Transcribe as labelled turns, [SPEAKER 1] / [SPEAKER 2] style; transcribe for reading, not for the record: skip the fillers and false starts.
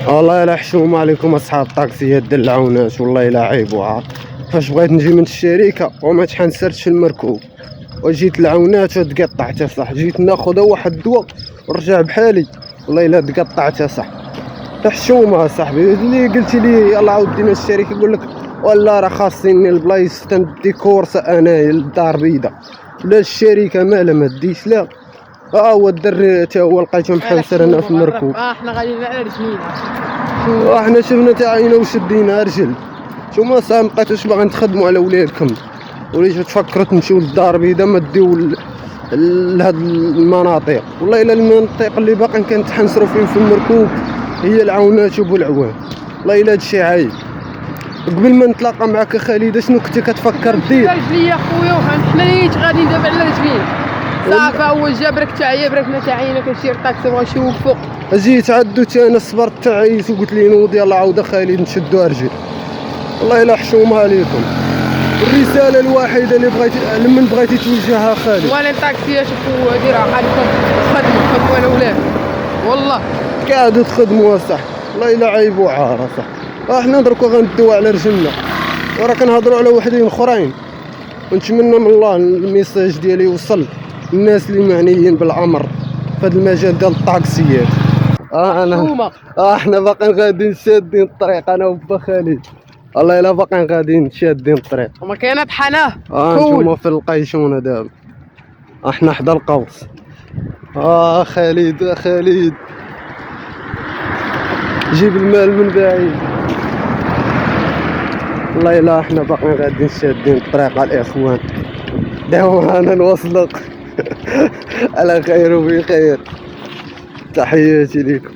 [SPEAKER 1] والله الا حشومه عليكم اصحاب الطاكسيات ديال العونات، والله الا عيب وعار. فاش بغيت نجي من الشركه وما تحنسرتش المركوب وجيت العونات وتقطعت صح، جيت ناخذ واحد الدواء ورجع بحالي، والله الا تقطعت صح. حشومه صاحبي اللي قلتي لي يلا عاود دينا الشركه يقول لك ولا راه خاصني البلايص تندي كورس انايا للدار البيضاء، لا الشركه مالها ما ديش لا. هو الدري تا هو لقيته محنسر هنا في المركوب.
[SPEAKER 2] احنا غاديين على رجلينا،
[SPEAKER 1] واحنا شفنا تا عينا وشدينا رجل. نتوما صاحبي مابقيتوش باغي تخدموا على ولادكم، وليتو تفكروا تمشيو للدار البيضاء ما ديو لهاد المناطق. والله الا المناطق اللي باقي كنتحنسروا فيهم في المركوب هي العونات وبو العوان. والله الا هادشي عايب. قبل ما نتلاقى معك خالد شنو كنتي كتفكر دير؟
[SPEAKER 2] رجليا خويا وحنا نيت غاديين دابا على رجلينا صافي. هو جابرك تعيا بركنا تعينا كنشي طاكسي بغا نوقفو.
[SPEAKER 1] جيت عدو تا انا صبرت تعيس وقلت لي نوض يلا عاود خالد نشدو رجل. والله الا حشومه عليكم. الرساله الوحيده اللي لمن بغيتي توجهها خالد،
[SPEAKER 2] وانا الطاكسيات خويا ديرها خليكم خدموا انا ولاد والله
[SPEAKER 1] قاعدوا تخدموا صح. والله الا عيب وعار صح. احنا دركا غندويو على رجلنا وراه كنهضروا على وحدين اخرين، ونتمنى من الله الميساج ديالي يوصل الناس اللي معنيين بالامر في هذا المجال ديال الطاكسيات. احنا باقيين غاديين شادين الطريق انا وبا خالد، والله الا باقيين غاديين شادين الطريق.
[SPEAKER 2] وما كاينه طحناه
[SPEAKER 1] نتوما في القيشونه دابا احنا حدا القوس. خالد جيب المال من بعيد. والله الا احنا باقيين غاديين شادين الطريق الاخوان. دعوا انا نوصلك على خير وبخير. تحياتي لكم.